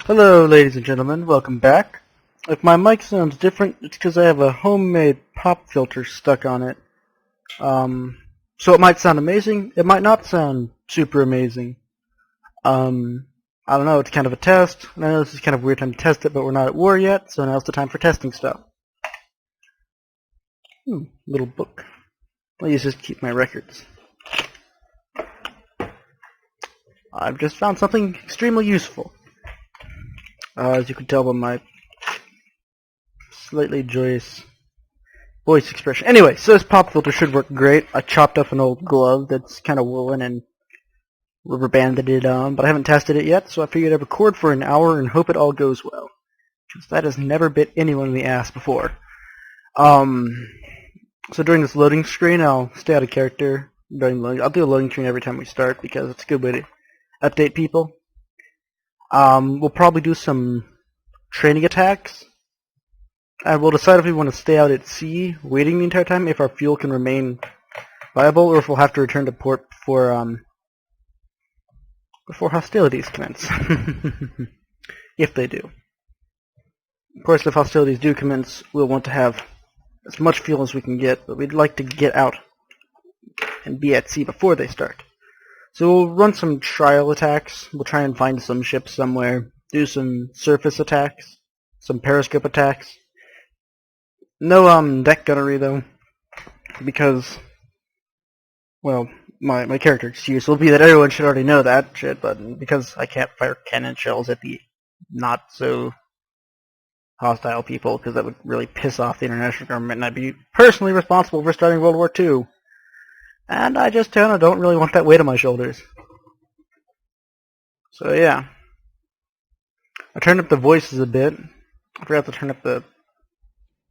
Hello, ladies and gentlemen. Welcome back. If my mic sounds different, it's because I have a homemade pop filter stuck on it. So it might sound amazing. It might not sound super amazing. I don't know. It's kind of a test. And I know this is kind of a weird time to test it, but we're not at war yet, so now's the time for testing stuff. Little book. I'll use this to keep my records. I've just found something extremely useful. As you can tell by my slightly joyous voice expression. Anyway, so this pop filter should work great. I chopped up an old glove that's kind of woolen and rubber banded it on, but I haven't tested it yet, so I figured I'd record for an hour and hope it all goes well. Because that has never bit anyone in the ass before. So during this loading screen, I'll stay out of character. I'll do a loading screen every time we start because it's a good way to update people. We'll probably do some training attacks. And we'll decide if we want to stay out at sea, waiting the entire time, if our fuel can remain viable, or if we'll have to return to port before hostilities commence. If they do. Of course, if hostilities do commence, we'll want to have as much fuel as we can get, but we'd like to get out and be at sea before they start. So we'll run some trial attacks. We'll try and find some ships somewhere, do some surface attacks, some periscope attacks. No deck gunnery though, because, well, my character excuse will be that everyone should already know that shit, but because I can't fire cannon shells at the not so hostile people, because that would really piss off the international government, and I'd be personally responsible for starting World War II. And I just kind of don't really want that weight on my shoulders. So yeah. I turned up the voices a bit. I forgot to turn up the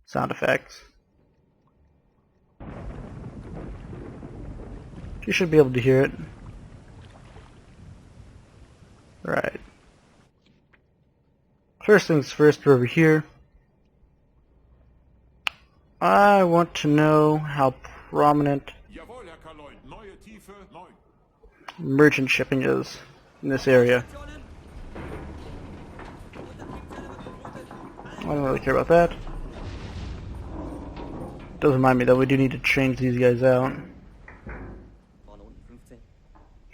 sound effects. You should be able to hear it. Right. First things first, we're over here. I want to know how prominent merchant shipping is in this area. I don't really care about that. Does remind me though, we do need to change these guys out.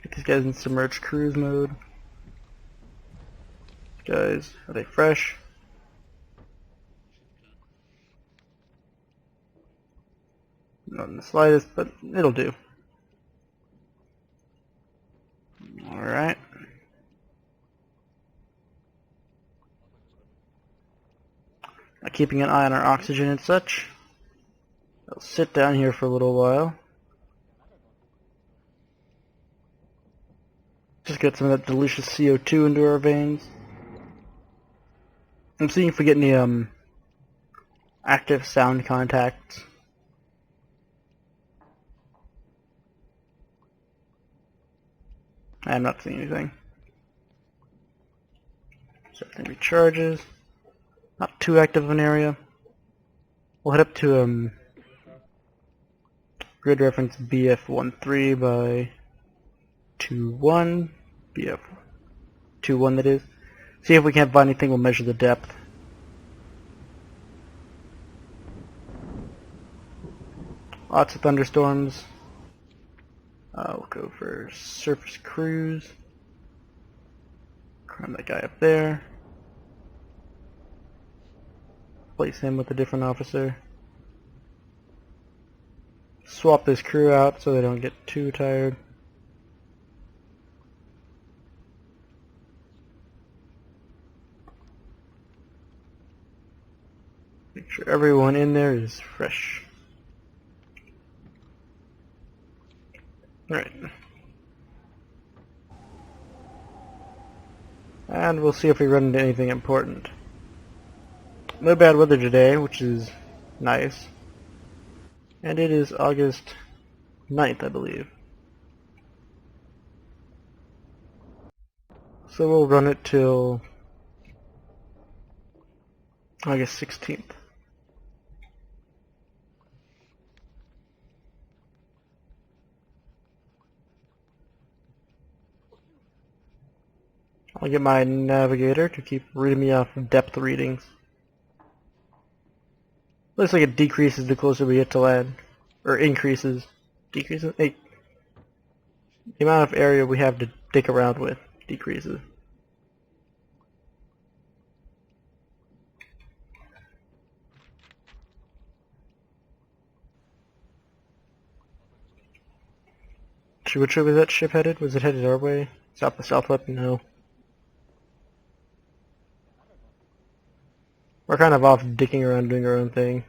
Get these guys in submerged cruise mode. These guys, are they fresh? Not in the slightest, but it'll do. Alright. Keeping an eye on our oxygen and such. I'll sit down here for a little while. Just get some of that delicious CO2 into our veins. I'm seeing if we get any active sound contacts. I'm not seeing anything. So everything recharges. Not too active of an area. We'll head up to grid reference BF13 by 21. BF21 that is. See if we can't find anything, we'll measure the depth. Lots of thunderstorms. We'll go for surface cruise. Climb that guy up there. Place him with a different officer. Swap this crew out so they don't get too tired. Make sure everyone in there is fresh. Alright. And we'll see if we run into anything important. No bad weather today, which is nice. And it is August 9th, I believe. So we'll run it till August 16th. I'll get my navigator to keep reading me off depth readings. Looks like it decreases the closer we get to land. Or increases. Decreases? Hey. The amount of area we have to dick around with decreases. Which way was that ship headed? Was it headed our way? South to southwest? No. We're kind of off dicking around doing our own thing.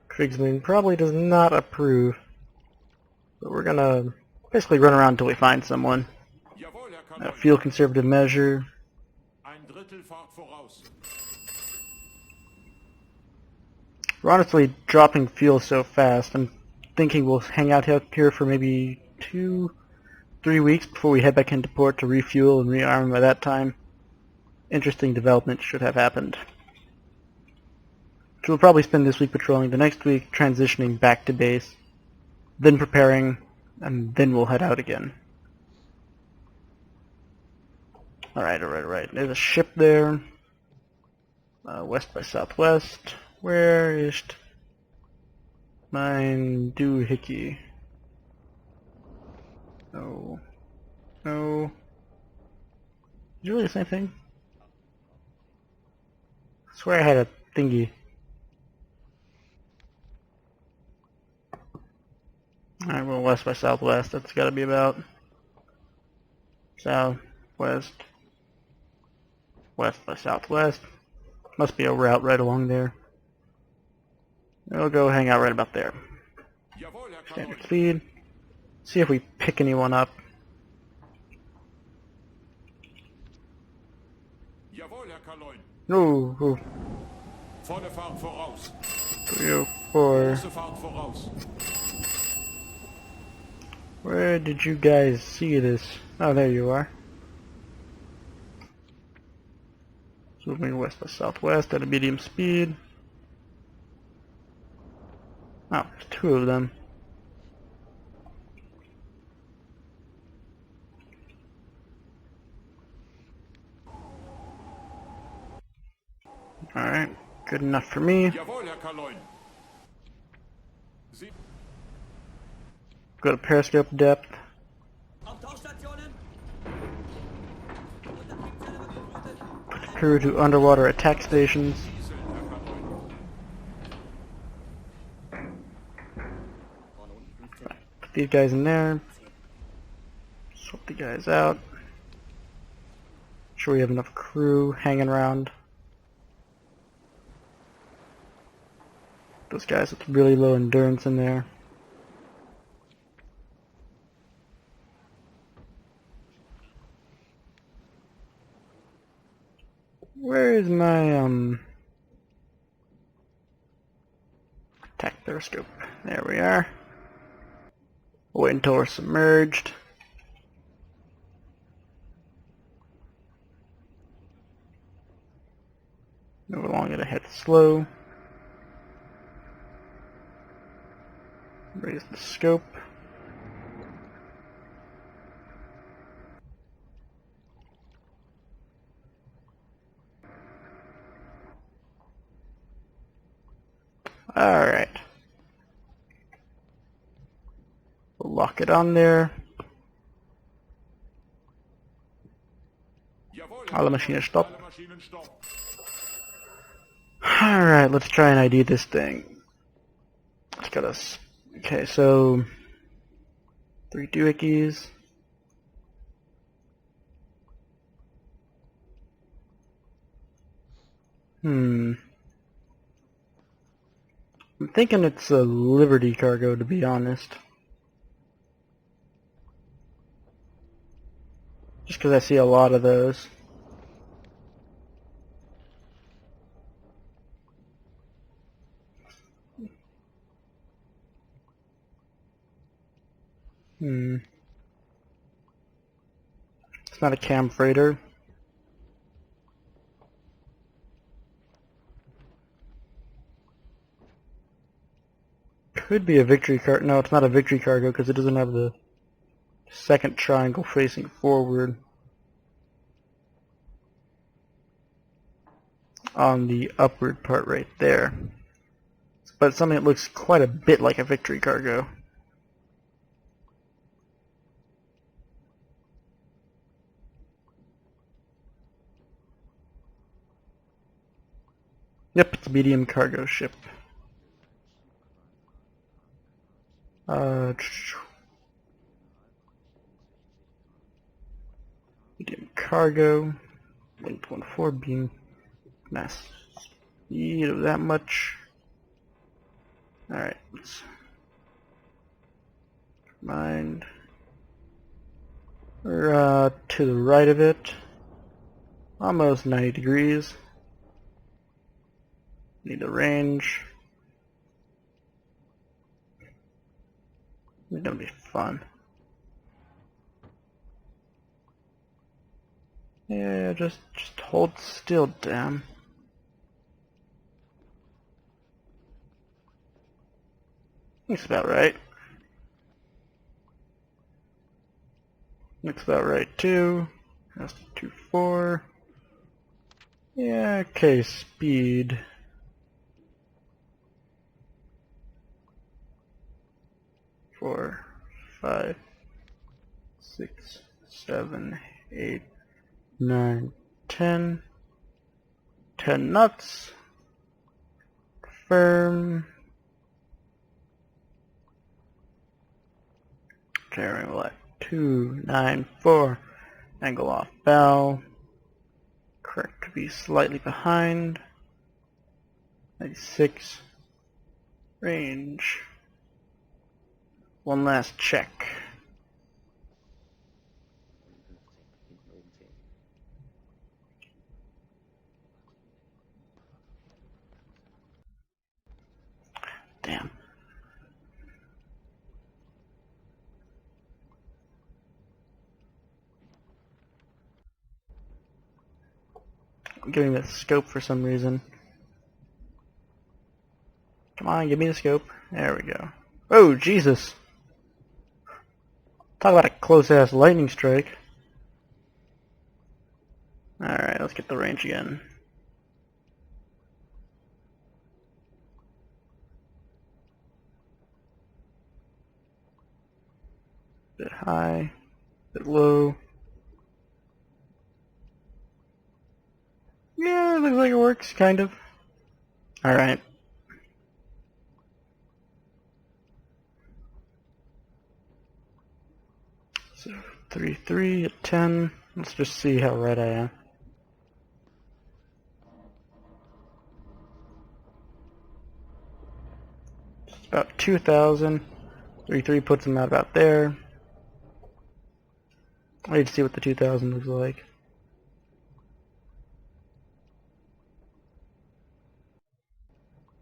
Kriegsmarine probably does not approve. But we're gonna basically run around until we find someone. Fuel conservative measure. We're honestly dropping fuel so fast. I'm thinking we'll hang out here for maybe 2-3 weeks before we head back into port to refuel and rearm by that time. Interesting development should have happened. So we'll probably spend this week patrolling, the next week transitioning back to base, then preparing, and then we'll head out again. Alright. There's a ship there. West by southwest. Where is mein Doohickey? No. No. Is it really the same thing? I swear I had a thingy. Alright, well, west by southwest, that's gotta be about southwest, west by southwest. Must be a route right along there. We'll go hang out right about there. Standard speed. See if we pick anyone up. No. 304. Where did you guys see this? Oh, there you are. Moving west by southwest at a medium speed. Oh, there's 2 of them. Alright, good enough for me. Go to periscope depth. Put the crew to underwater attack stations. Put these guys in there. Swap the guys out. Sure we have enough crew hanging around. Those guys with really low endurance in there. Where is my attack periscope? There we are. Wait until we're submerged. Move along at a head slow. Raise the scope. Alright. We'll lock it on there. Alle Maschinen stop. Alright, let's try and ID this thing. It's got us. Okay, so 3 doohickeys. I'm thinking it's a Liberty cargo, to be honest. Just because I see a lot of those. It's not a cam freighter. Could be a Victory cargo. No, it's not a Victory cargo because it doesn't have the second triangle facing forward on the upward part right there. But something that looks quite a bit like a Victory cargo. Yep, it's a medium cargo ship. Medium cargo, link 1.4 beam, mass speed of that much. Alright, let's mind. We're to the right of it, almost 90 degrees. Need the range. It's gonna be fun. Yeah, just hold still, damn. Looks about right. Looks about right too. That's 2.4. Yeah, okay, speed. 4, 5, 6, 7, 8, 9, 10. 10 knots. Firm. Carrying what? 294. Angle off bow. Correct to be slightly behind. 96. Range. One last check. Damn. I'm giving the scope for some reason. Come on, give me the scope. There we go. Oh, Jesus. Talk about a close-ass lightning strike. Alright, let's get the range again. Bit high, bit low. Yeah, it looks like it works, kind of. Alright. So, 3.3 at 10. Let's just see how right I am. It's about 2,000. 3.3 puts them out about there. I need to see what the 2,000 looks like.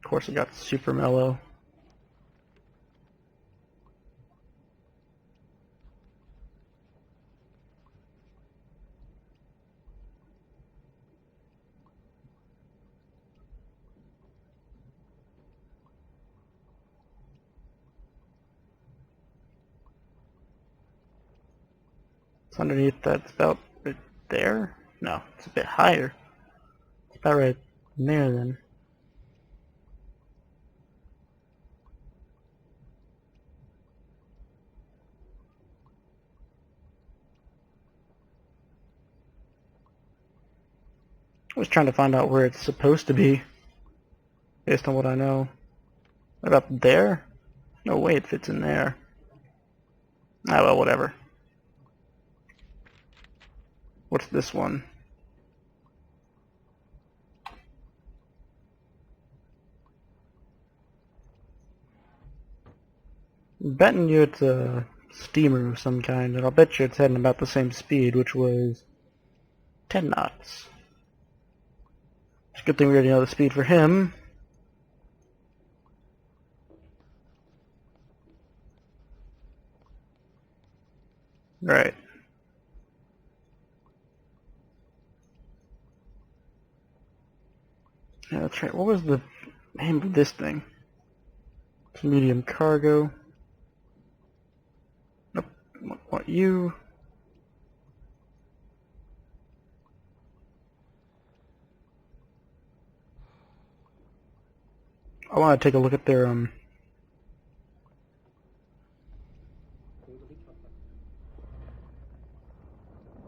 Of course, it got super mellow. It's underneath that. It's about right there? No, it's a bit higher. It's about right there then. I was trying to find out where it's supposed to be, based on what I know. What about there? No way it fits in there. Ah, well, whatever. What's this one? I'm betting you it's a steamer of some kind, and I'll bet you it's heading about the same speed, which was 10 knots. It's a good thing we already know the speed for him. Right. Yeah, that's right. What was the name of this thing? It's medium cargo. Nope. want you. I want to take a look at their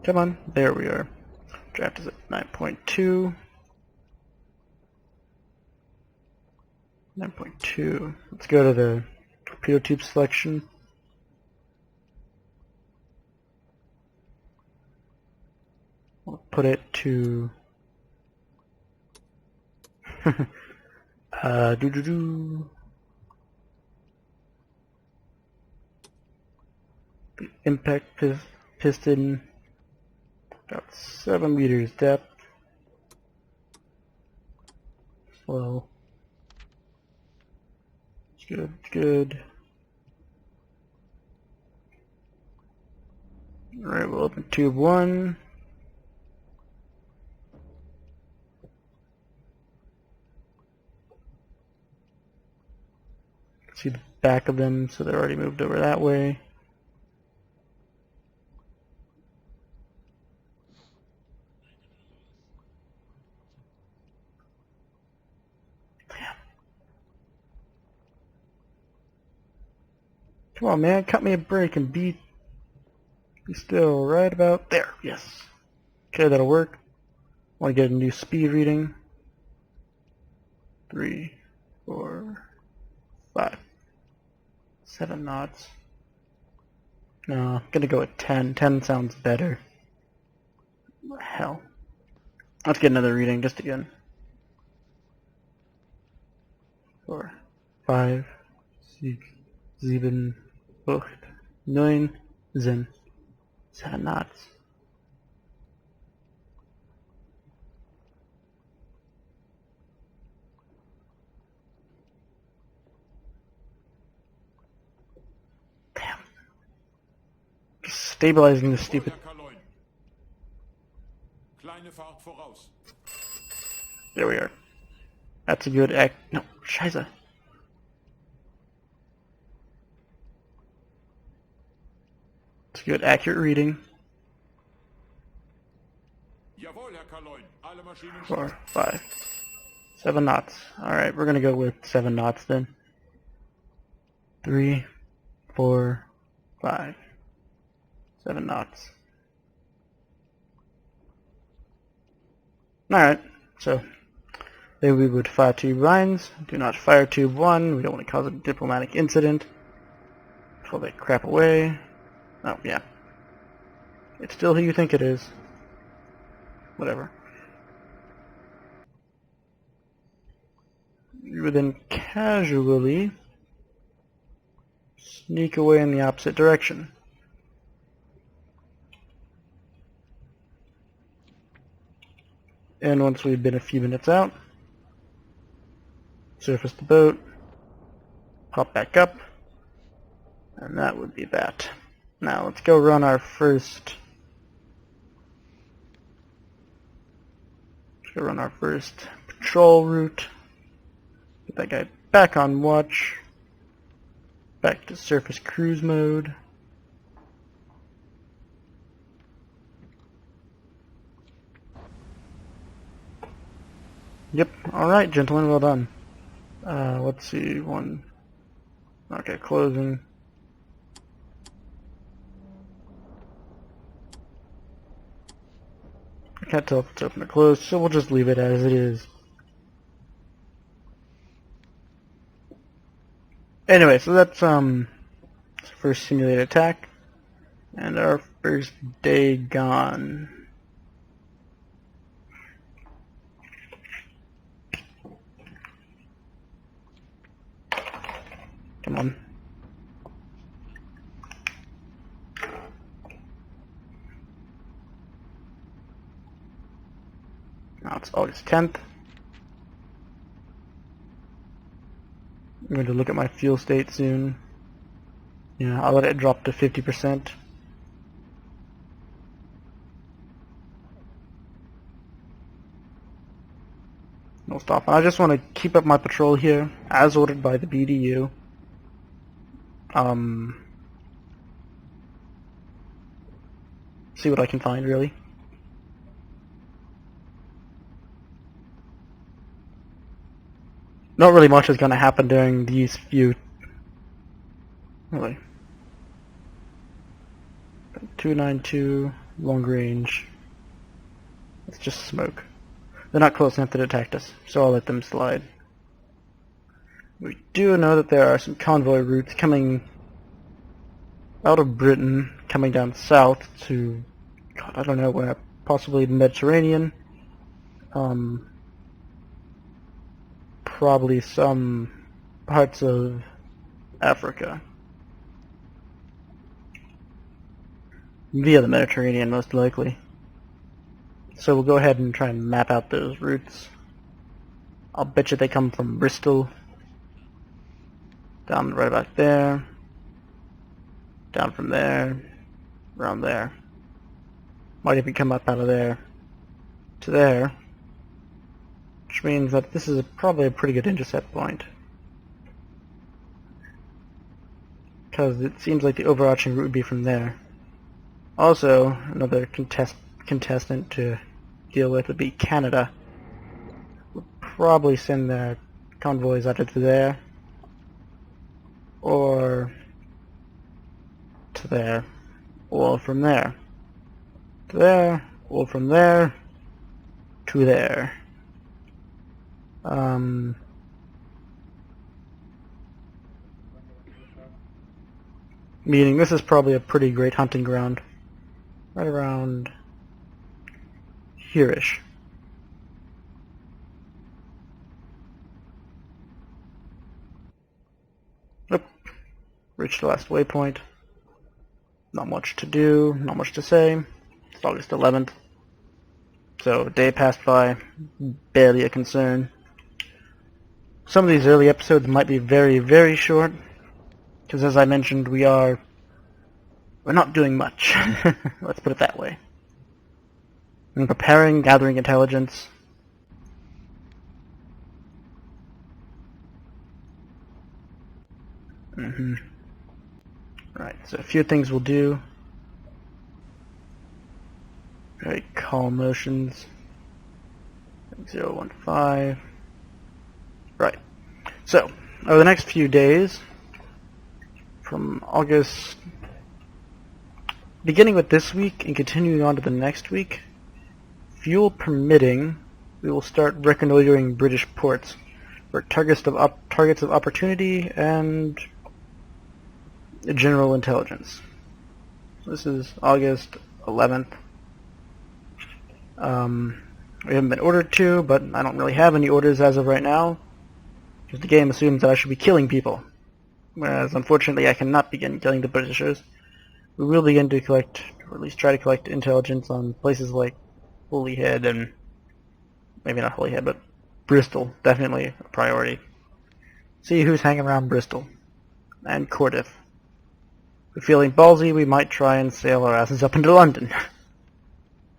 Come on, there we are. Draft is at 9.2. 9.2. Let's go to the torpedo tube selection. We'll put it to the impact piston, about 7 meters depth. Slow. Good, good. Alright, we'll open tube 1. See the back of them, so they're already moved over that way. Come on, man, cut me a break and be still right about there. Yes. Okay, that'll work. I want to get a new speed reading. 3, 4, 5, 7 knots. No, I'm gonna go with 10. 10 sounds better. Hell. Let's get another reading just again. 4, 5, 6, 7, 8, 9, 10. 7 knots. Damn. Stabilizing the stupid. There we are. That's a good act. No, Scheiße. It's a good accurate reading. 4, 5, 7 knots. Alright, we're gonna go with 7 knots then. 3, 4, 5, 7 knots. Alright, so then we would fire tube lines. Do not fire tube 1. We don't want to cause a diplomatic incident. Throw that crap away. Oh, yeah. It's still who you think it is. Whatever. You would then casually sneak away in the opposite direction. And once we've been a few minutes out, surface the boat, pop back up, and that would be that. Now let's go run our first. Let's go run our first patrol route. Get that guy back on watch. Back to surface cruise mode. Yep. All right, gentlemen. Well done. Let's see. One. Okay, closing. I can't tell if it's open or closed, so we'll just leave it as it is. Anyway, so that's first simulated attack, and our first day gone. Come on. Now it's August 10th. I'm going to look at my fuel state soon. Yeah, I'll let it drop to 50%. No stop. I just want to keep up my patrol here, as ordered by the BDU. see what I can find, really. Not really much is going to happen during these few... Really. 292, long range. It's just smoke. They're not close enough to detect us, so I'll let them slide. We do know that there are some convoy routes coming out of Britain, coming down south to, God, I don't know where, possibly the Mediterranean. Probably some parts of Africa. Via the Mediterranean, most likely. So we'll go ahead and try and map out those routes. I'll bet you they come from Bristol. Down right about there. Down from there. Around there. Might even come up out of there to there. Which means that this is probably a pretty good intercept point. Because it seems like the overarching route would be from there. Also, another contestant to deal with would be Canada. We'll probably send their convoys either to there or to there, or from there to there, or from there to there. Meaning this is probably a pretty great hunting ground. Right around here-ish. Nope. Reached the last waypoint. Not much to do, not much to say. It's August 11th. So a day passed by, barely a concern. Some of these early episodes might be very, very short, because as I mentioned, we're not doing much. Let's put it that way. I'm preparing, gathering intelligence. Right, so a few things we'll do. Very calm motions. 015. Right. So, over the next few days, from August, beginning with this week and continuing on to the next week, fuel permitting, we will start reconnoitering British ports for targets of opportunity and general intelligence. This is August 11th. We haven't been ordered to, but I don't really have any orders as of right now, because the game assumes that I should be killing people. Whereas, unfortunately, I cannot begin killing the Britishers. We will begin to collect, or at least try to collect intelligence on places like Holyhead and, maybe not Holyhead, but Bristol, definitely a priority. See who's hanging around Bristol. And Cardiff. If we're feeling ballsy, we might try and sail our asses up into London.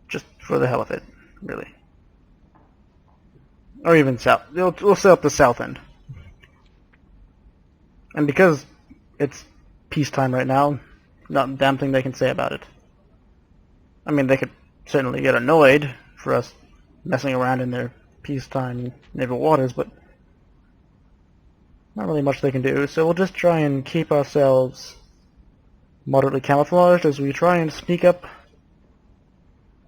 Just for the hell of it, really. Or even south. We'll sail up the south end. And because it's peacetime right now, not a damn thing they can say about it. I mean, they could certainly get annoyed for us messing around in their peacetime naval waters, but not really much they can do. So we'll just try and keep ourselves moderately camouflaged as we try and sneak up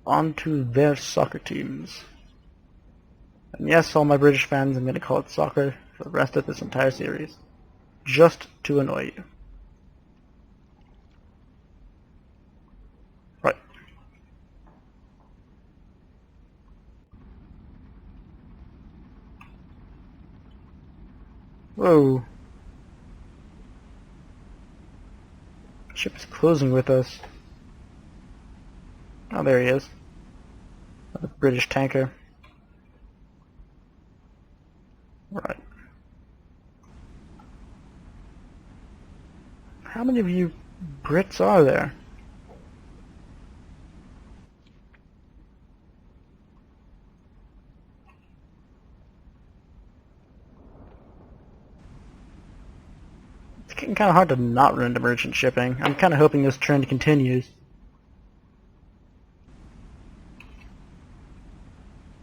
onto their soccer teams. And yes, all my British fans, I'm going to call it soccer for the rest of this entire series. Just to annoy you. Right. Whoa. Ship is closing with us. Oh, there he is. A British tanker. Right. How many of you Brits are there? It's getting kind of hard to not run into merchant shipping. I'm kind of hoping this trend continues.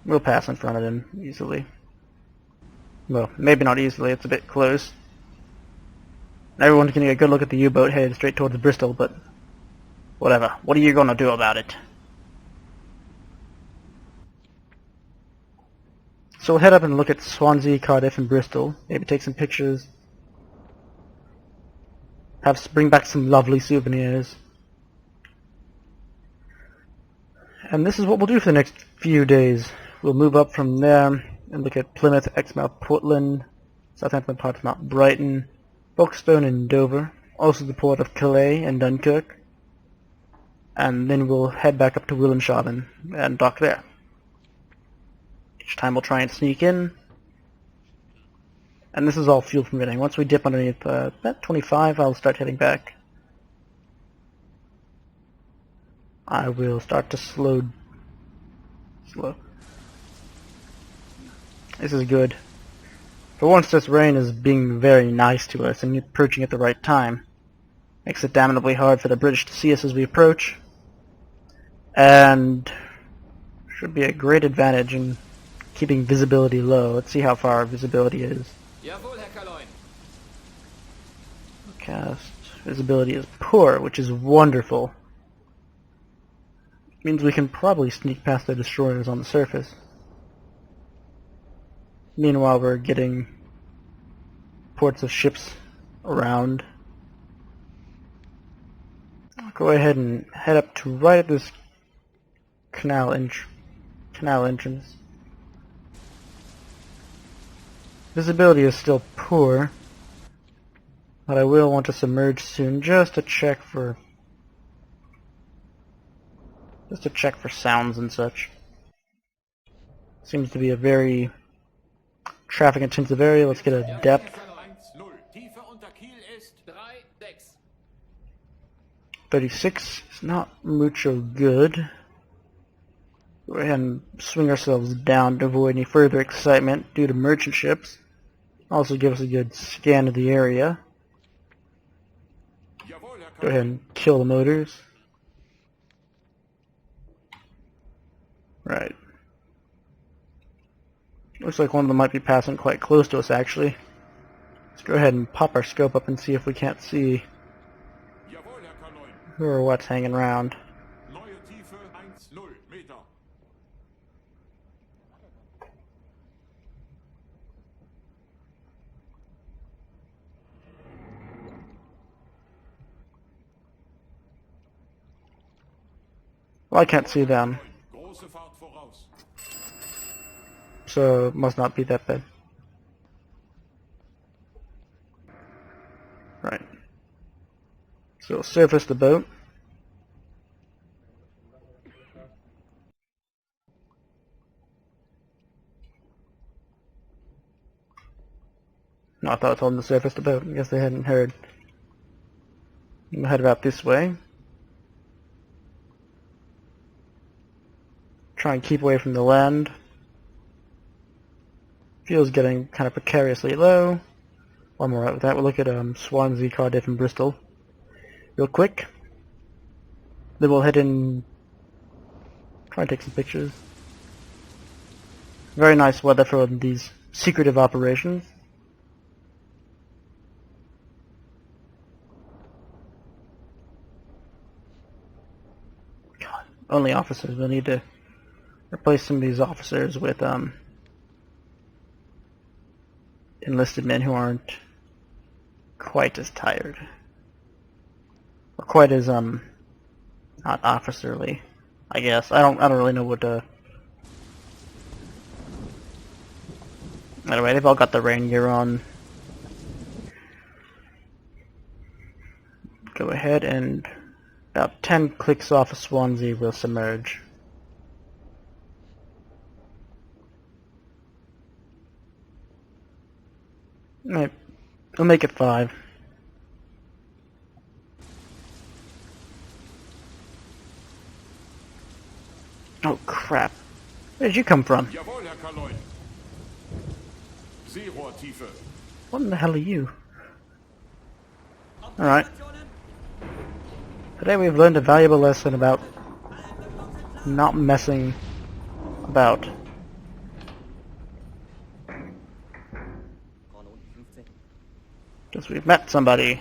We'll pass in front of him easily. Well, maybe not easily, it's a bit close. Everyone's getting a good look at the U-boat headed straight towards Bristol, but whatever. What are you gonna do about it? So we'll head up and look at Swansea, Cardiff, and Bristol. Maybe take some pictures. Bring back some lovely souvenirs. And this is what we'll do for the next few days. We'll move up from there and look at Plymouth, Exmouth, Portland, Southampton, Portsmouth, Brighton, Folkestone, and Dover. Also the port of Calais and Dunkirk. And then we'll head back up to Wilhelmshaven and dock there. Each time we'll try and sneak in. And this is all fuel permitting. Once we dip underneath about 25, I'll start heading back. I will start to slow. This is good. For once, this rain is being very nice to us and approaching at the right time. Makes it damnably hard for the British to see us as we approach. And should be a great advantage in keeping visibility low. Let's see how far our visibility is. Jawohl, Herr Kaloin. Cast visibility is poor, which is wonderful. Means we can probably sneak past the destroyers on the surface. Meanwhile, we're getting ports of ships around. I'll go ahead and head up to right at this canal entrance. Visibility is still poor, but I will want to submerge soon just to check for sounds and such. Seems to be a very traffic intensive area. Let's get a depth. 36 is not mucho good. Go ahead and swing ourselves down to avoid any further excitement due to merchant ships. Also give us a good scan of the area. Go ahead and kill the motors. Right. Looks like one of them might be passing quite close to us, actually. Let's go ahead and pop our scope up and see if we can't see who or what's hanging around. Well, I can't see them, so it must not be that bad. Right. So we'll surface the boat. No, I thought I told them to surface the boat. I guess they hadn't heard. We'll head about this way. Try and keep away from the land. Fuel's getting kind of precariously low. While we're out with that, we'll look at Swansea, Cardiff, and Bristol real quick. Then we'll head in, try and take some pictures. Very nice weather for these secretive operations. God, only officers. We'll need to replace some of these officers with enlisted men who aren't quite as tired, or quite as not officerly, I guess. I don't really know what to. Anyway, they've all got the rain gear on. Go ahead and about 10 clicks off of Swansea will submerge. Right. We'll make it 5. Oh crap. Where did you come from? Jawohl, Herr Kaloin. Seerohrtiefe. What in the hell are you? Alright. Today we've learned a valuable lesson about not messing about Because we've met somebody. It's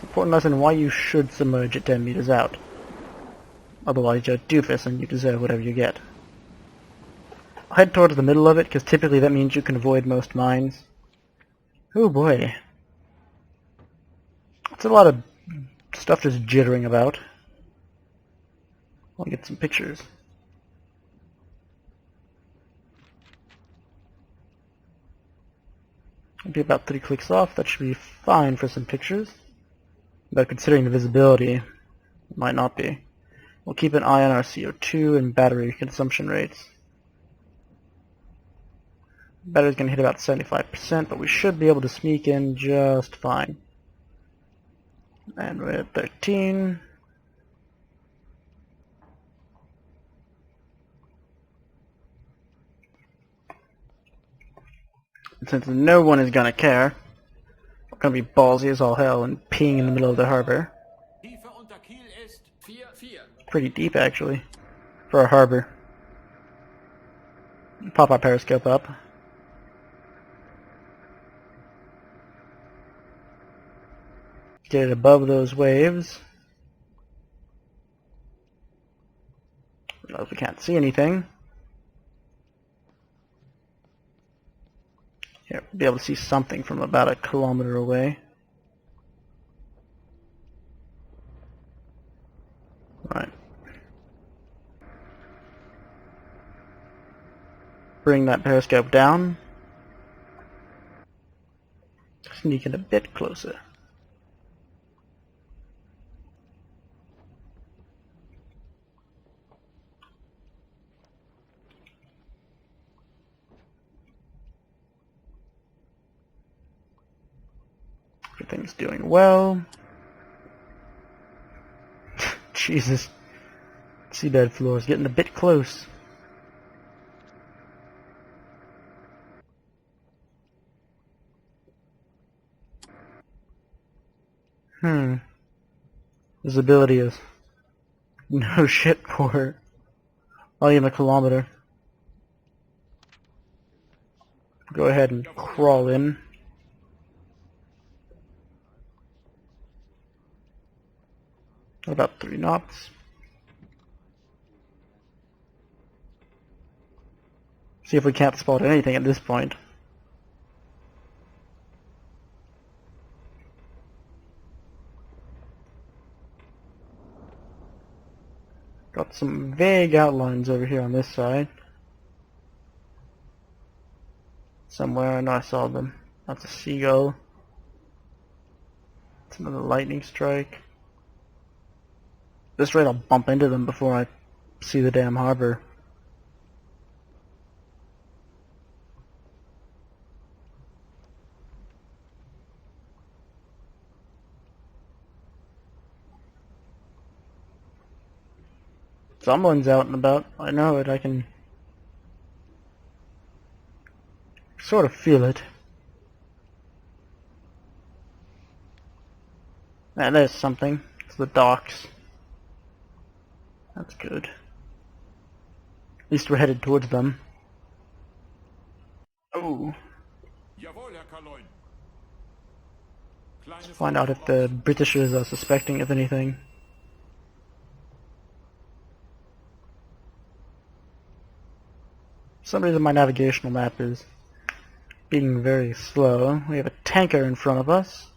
an important lesson why you should submerge at 10 meters out. Otherwise you're a doofus and you deserve whatever you get. I'll head towards the middle of it, because typically that means you can avoid most mines. Oh boy. It's a lot of stuff just jittering about. I'll get some pictures. I'll be about 3 clicks off. That should be fine for some pictures. But considering the visibility, it might not be. We'll keep an eye on our CO2 and battery consumption rates. Battery's going to hit about 75%, but we should be able to sneak in just fine. And we're at 13. And since no one is going to care, we're going to be ballsy as all hell and peeing in the middle of the harbor. Tiefe unter Kiel ist 4,4. Pretty deep, actually, for a harbor. Pop our periscope up. Get it above those waves. Realize we can't see anything. Here, we'll be able to see something from about 1 kilometer away. Right. Bring that periscope down. Sneak it a bit closer. Everything's doing well. Jesus. Seabed floor is getting a bit close. Visibility is no shit for not even 1 kilometer. Go ahead and crawl in. About 3 knots. See if we can't spot anything at this point. Got some vague outlines over here on this side. Somewhere I know I saw them. That's a seagull. It's another lightning strike. This rate I'll bump into them before I see the damn harbor. Someone's out and about. I know it. I can sort of feel it. And there's something. It's the docks. That's good. At least we're headed towards them. Oh. Jawohl, Herr Kaloin. Let's find out if the Britishers are suspecting of anything. For some reason my navigational map is being very slow. We have a tanker in front of us.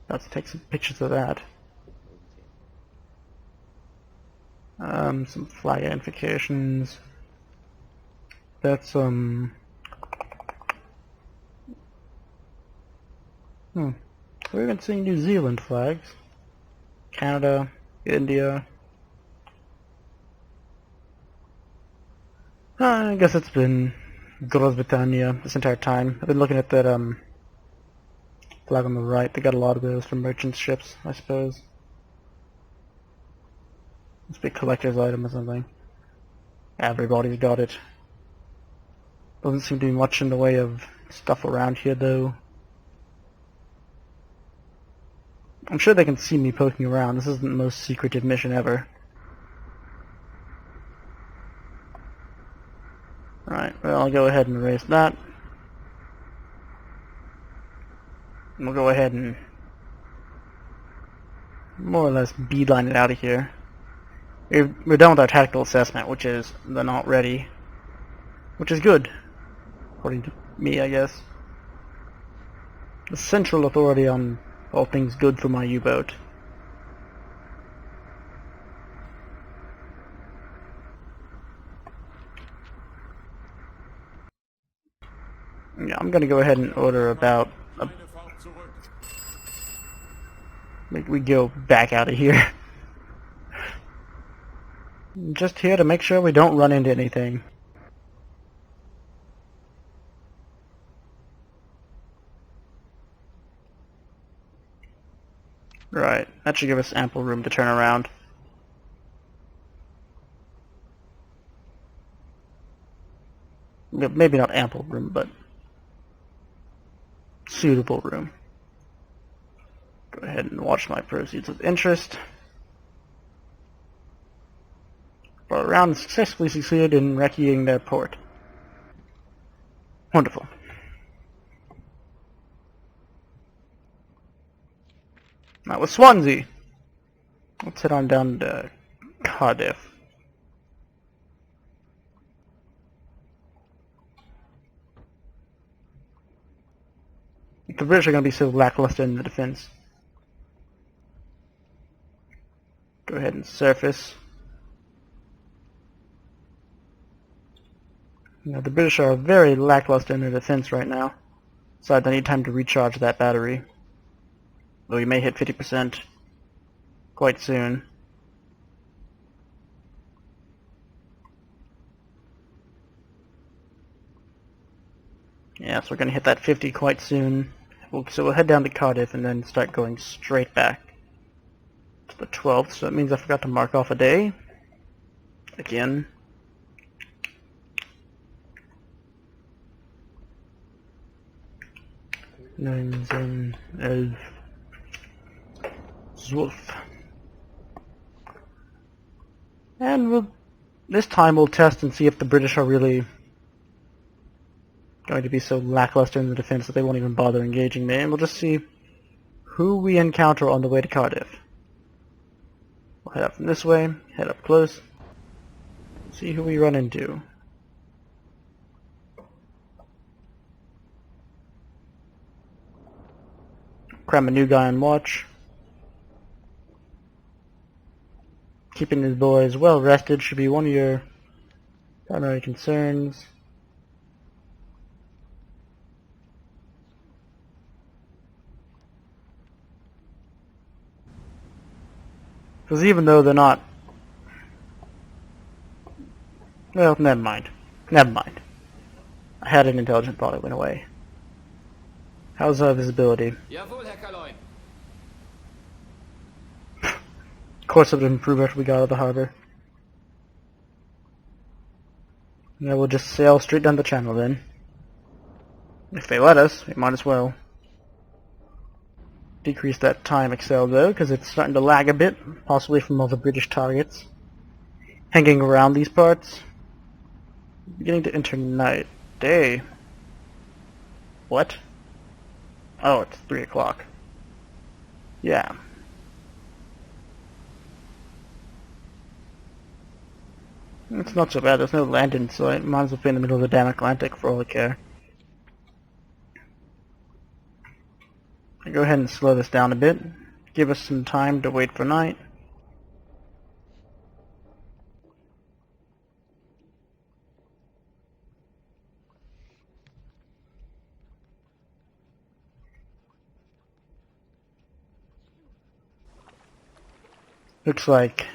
Let's take some pictures of that. Some flag identifications. That's we haven't seen New Zealand flags. Canada, India. I guess it's been Großbritannien this entire time. I've been looking at that flag on the right. They got a lot of those from merchant ships, I suppose. Must be a collector's item or something. Everybody's got it. Doesn't seem to be much in the way of stuff around here, though. I'm sure they can see me poking around. This isn't the most secretive mission ever. Alright, well, I'll go ahead and erase that. we'll go ahead and more or less beeline it out of here. We're done with our tactical assessment, which is the not ready, which is good, according to me, I guess. The central authority on all things good for my U-boat. Yeah, I'm gonna go ahead and order about a, Meine Fahrt zurück. we go back out of here. Just here to make sure we don't run into anything. Right, that should give us ample room to turn around. Maybe not ample room, but suitable room. Go ahead and watch my proceeds with interest. Our round successfully succeeded in wrecking their port. Wonderful. That was Swansea. Let's head on down to Cardiff. The British are going to be so lackluster in the defense. Go ahead and surface. You know, the British are very lackluster in their defense right now. So I need time to recharge that battery. Though we may hit 50% quite soon. Yeah, so we're going to hit that 50 quite soon. So we'll head down to Cardiff and then start going straight back to the 12th. So that means I forgot to mark off a day. Again. Zwölf. And this time we'll test and see if the British are really going to be so lackluster in the defense that they won't even bother engaging me, and we'll just see who we encounter on the way to Cardiff. We'll head up from this way, head up close, see who we run into. Cram a new guy on watch. Keeping his boys well rested should be one of your primary concerns. Because even though they're not... Well, never mind. Never mind. I had an intelligent thought, it went away. How's our visibility? Jawohl, Herr Kaloin. Of course it would improve after we got out of the harbor. Yeah, we'll just sail straight down the channel then. If they let us, we might as well. Decrease that time Excel though, because it's starting to lag a bit, possibly from all the British targets hanging around these parts. Beginning to enter night. Day. What? Oh, it's 3 o'clock. Yeah. It's not so bad, there's no land in sight. Might as well be in the middle of the damn Atlantic for all I care. I'll go ahead and slow this down a bit. Give us some time to wait for night. Looks like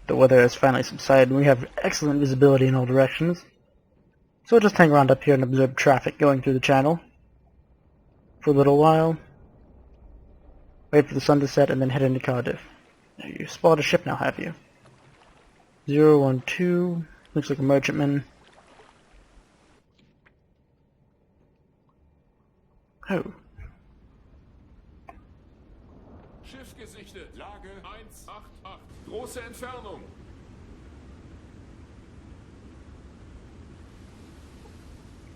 the weather has finally subsided and we have excellent visibility in all directions. So we'll just hang around up here and observe traffic going through the channel for a little while. Wait for the sun to set and then head into Cardiff. You spotted a ship now, have you? 012. Looks like a merchantman. Oh. Schiff gesichtet. Lage 188. Große Entfernung.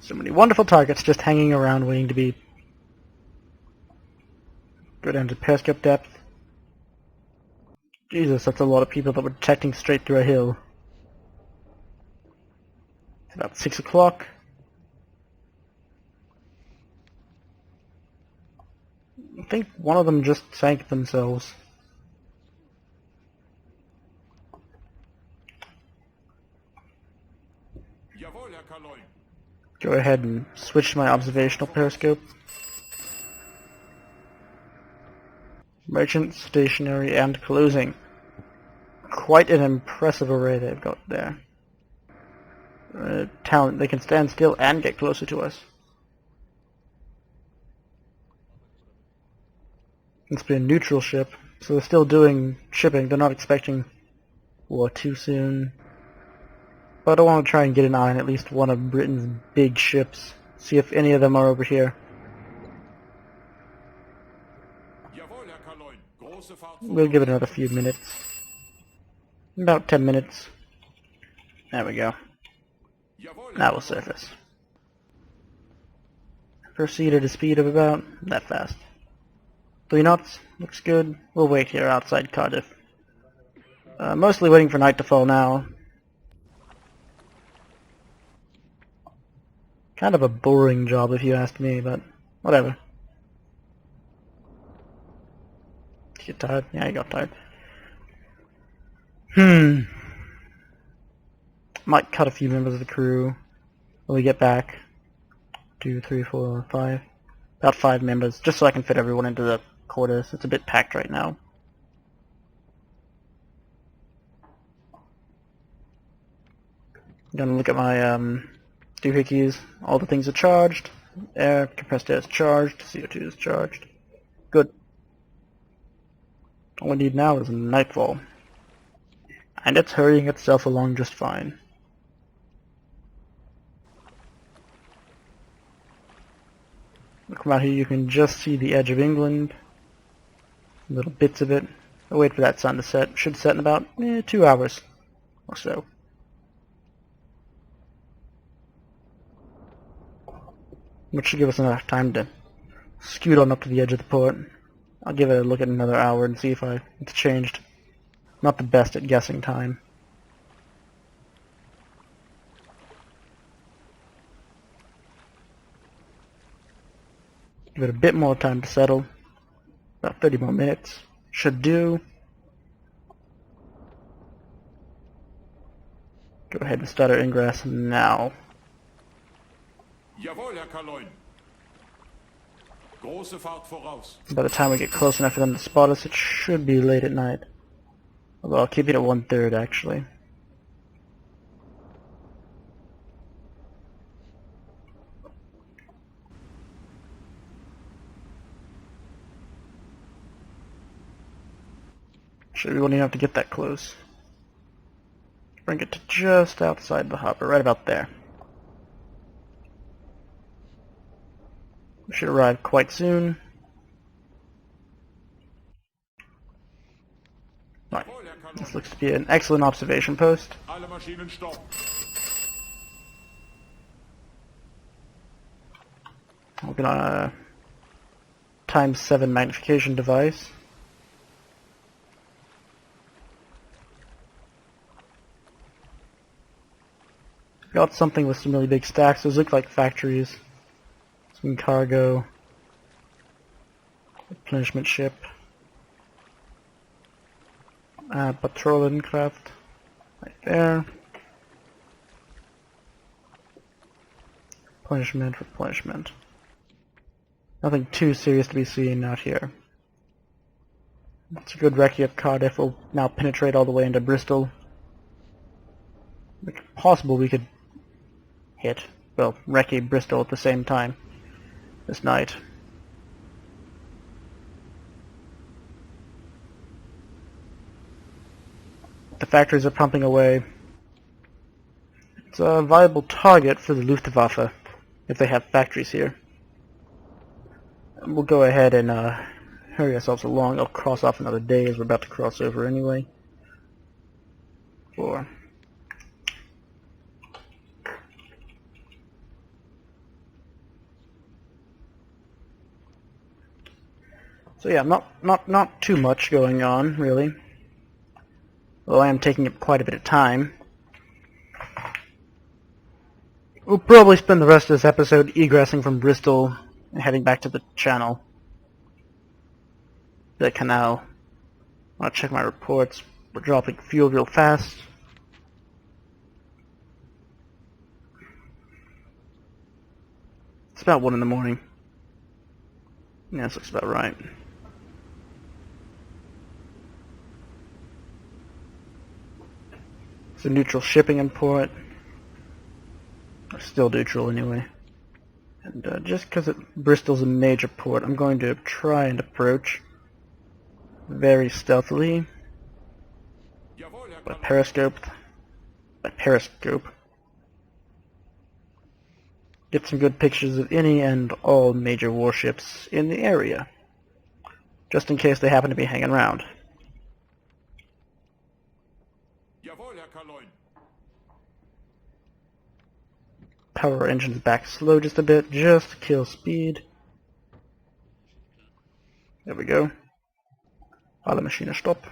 So many wonderful targets just hanging around waiting to be Go down to periscope depth. Jesus, that's a lot of people that were detecting straight through a hill. It's about 6 o'clock. I think one of them just sank themselves. Jawohl, Herr Kaloin. Go ahead and switch to my observational periscope. Merchant, stationary, and closing. Quite an impressive array they've got there. Talent, they can stand still and get closer to us. It's been a neutral ship, so they're still doing shipping. They're not expecting war too soon. But I want to try and get an eye on at least one of Britain's big ships. See if any of them are over here. Jawohl, Herr Kaloin. Große Fahrt We'll give it another few minutes. About 10 minutes. There we go. Jawohl, Herr Now we'll Kaloin. surface. Proceed at a speed of about that fast. 3 knots. Looks good. We'll wait here outside Cardiff. Mostly waiting for night to fall now. Kind of a boring job if you ask me, but whatever. You get tired? Yeah, you got tired. Might cut a few members of the crew when we get back. 2, 3, 4, 5. About 5 members, just so I can fit everyone into the quarters. It's a bit packed right now. Gonna look at my doohickeys. All the things are charged. Air, compressed air is charged. CO2 is charged. Good. All we need now is nightfall. And it's hurrying itself along just fine. Look from out here, you can just see the edge of England. Little bits of it. I'll wait for that sun to set. Should set in about 2 hours or so. Which should give us enough time to scoot on up to the edge of the port. I'll give it a look at another hour and see if it's changed. Not the best at guessing time. Give it a bit more time to settle. About 30 more minutes. Should do. Go ahead and start our ingress now. Jawohl, Herr Kaloin. Große Fahrt voraus. By the time we get close enough for them to spot us, it should be late at night. Although I'll keep it at 1/3 actually. Actually, we won't even have to get that close. Bring it to just outside the harbor, right about there. We should arrive quite soon. Right. Jawohl, Herr This Kaloin. looks to be an excellent observation post. Alle Maschinen stopp. We're gonna ×7 magnification device. Got something with some really big stacks. Those look like factories. Some cargo. Replenishment ship. Patrol craft. Right there. Replenishment. Nothing too serious to be seen out here. It's a good recce of Cardiff. Will now penetrate all the way into Bristol. It's possible we could hit, well, recce Bristol at the same time this night. The factories are pumping away. It's a viable target for the Luftwaffe if they have factories here. We'll go ahead and hurry ourselves along. I'll cross off another day as we're about to cross over anyway. 4. So yeah, not too much going on, really. Well, I am taking up quite a bit of time. We'll probably spend the rest of this episode egressing from Bristol and heading back to the channel. The canal. I'll check my reports. We're dropping fuel real fast. It's about 1 in the morning. Yeah, this looks about right. It's a neutral shipping in port. Or still neutral anyway. And just because Bristol's a major port, I'm going to try and approach very stealthily Jawohl, Herr by Colonel. periscope. Get some good pictures of any and all major warships in the area, just in case they happen to be hanging around. Jawohl, Herr Kaloin. Power our engines back slow just a bit, just to kill speed. There we go. Alle Maschine stop.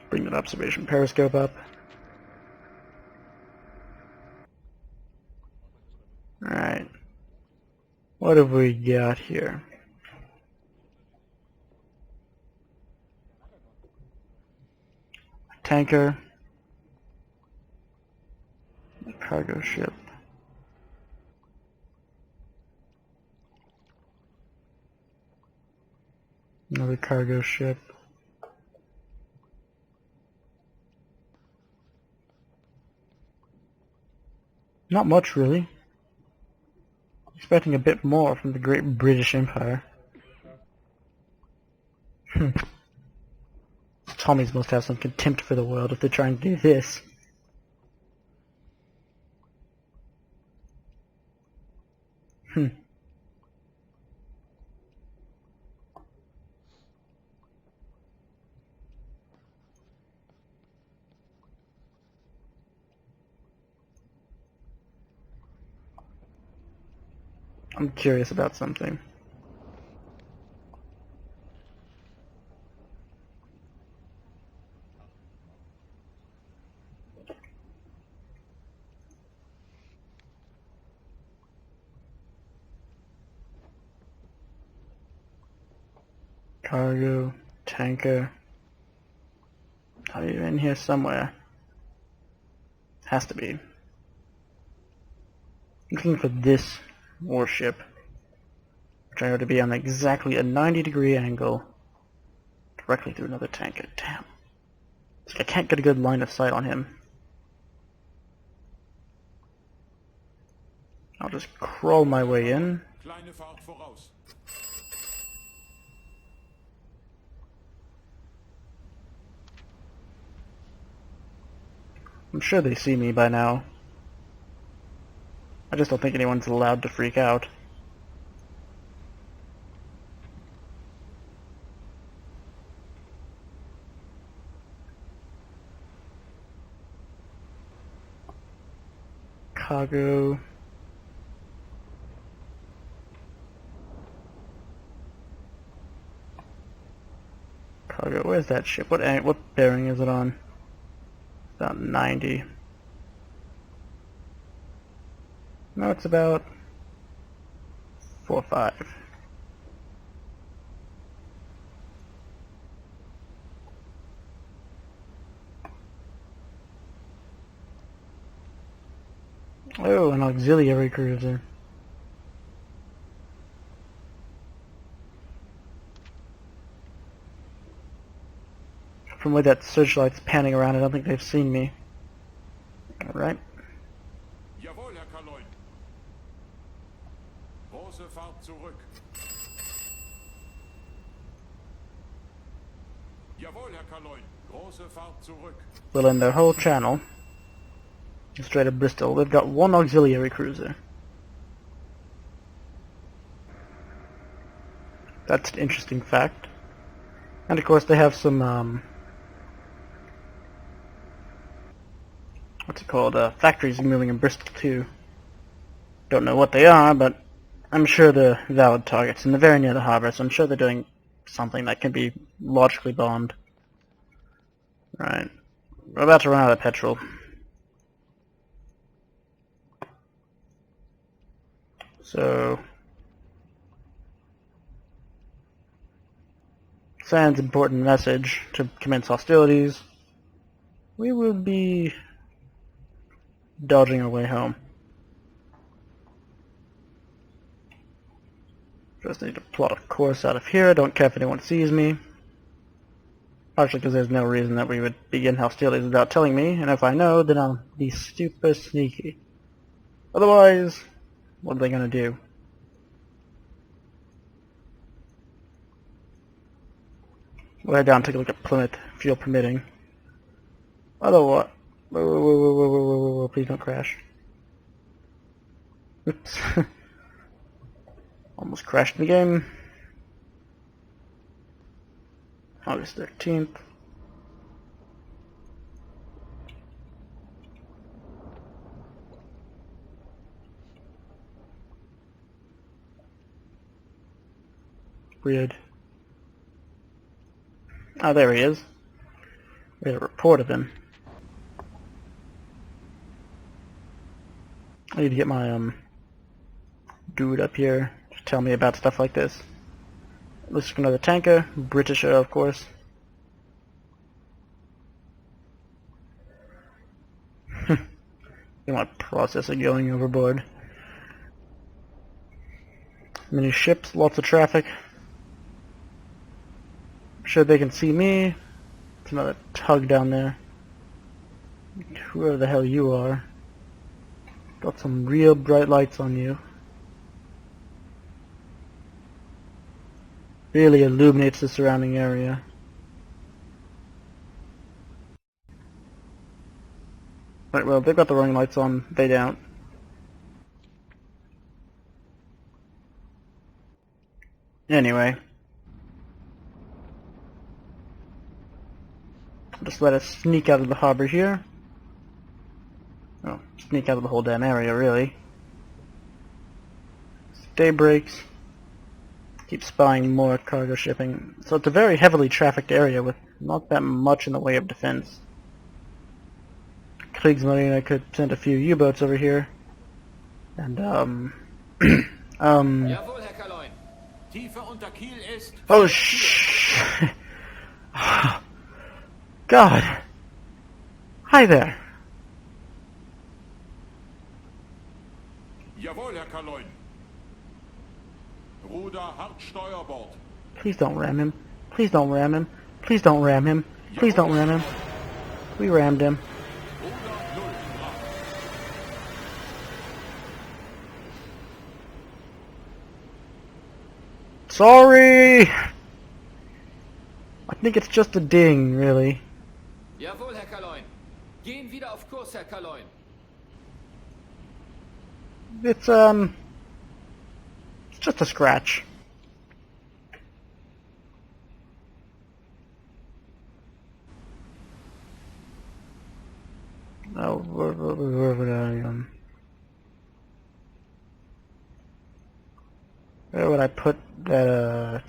Bring that observation periscope up. Alright. What have we got here? A tanker. A cargo ship. Another cargo ship. Not much, really. Expecting a bit more from the Great British Empire. Tommies must have some contempt for the world if they're trying to do this. I'm curious about something. Cargo, tanker. Are you in here somewhere? Has to be. Looking for this warship, which I know to be on exactly a 90-degree angle, directly through another tanker. Damn. It's like I can't get a good line of sight on him. I'll just crawl my way in. Kleine Fahrt voraus. I'm sure they see me by now. I just don't think anyone's allowed to freak out. Cargo. Cargo, where's that ship? What bearing is it on? About 90. No, it's about 4 or 5. Oh, an auxiliary cruiser. From where that searchlight's panning around, I don't think they've seen me. Alright. Jawohl, Herr Kaloin. Große Fahrt zurück. Jawohl, Herr Kaloin. Große Fahrt zurück. Well, in their whole channel, straight of Bristol, they've got one auxiliary cruiser. That's an interesting fact. And of course they have some, what's it called, factories moving in Bristol too. Don't know what they are, but I'm sure the valid targets, and they're very near the harbor, so I'm sure they're doing something that can be logically bombed. Right. We're about to run out of petrol. So... Sends important message to commence hostilities. We will be dodging our way home. Just need to plot a course out of here. I don't care if anyone sees me. Partially because there's no reason that we would begin hostilities without telling me, and if I know, then I'll be super sneaky. Otherwise, what are they gonna do? We'll head down and take a look at Plymouth, fuel permitting. Otherwise... Whoa, please don't crash. Oops. Almost crashed the game. August 13th. Weird. Oh, there he is. We had a report of him. I need to get my, dude up here to tell me about stuff like this. Looks like another tanker. British, of course. Get my processor going overboard. Many ships, lots of traffic. I'm sure they can see me. It's another tug down there. Whoever the hell you are. Got some real bright lights on you. Really illuminates the surrounding area. Right, well, they've got the running lights on. They don't. Anyway. Just let us sneak out of the harbor here. Oh, sneak out of the whole damn area, really. Day breaks. Keep spying more cargo shipping. So it's a very heavily trafficked area with not that much in the way of defense. Kriegsmarine could send a few U-boats over here. And, Jawohl, Herr Kaloin. Tiefe unter Kiel ist... Oh, shh! God! Hi there! Jawohl, Herr Kaloin. Ruder hart Steuerbord. Please don't ram him. Please don't ram him. Please don't ram him. Please don't ram him. We rammed him. Ruder 0 Grad. Sorry! I think it's just a ding, really. Jawohl, Herr Kaloin. Gehen wieder auf Kurs, Herr Kaloin. It's just a scratch. Oh, where would where would I put that,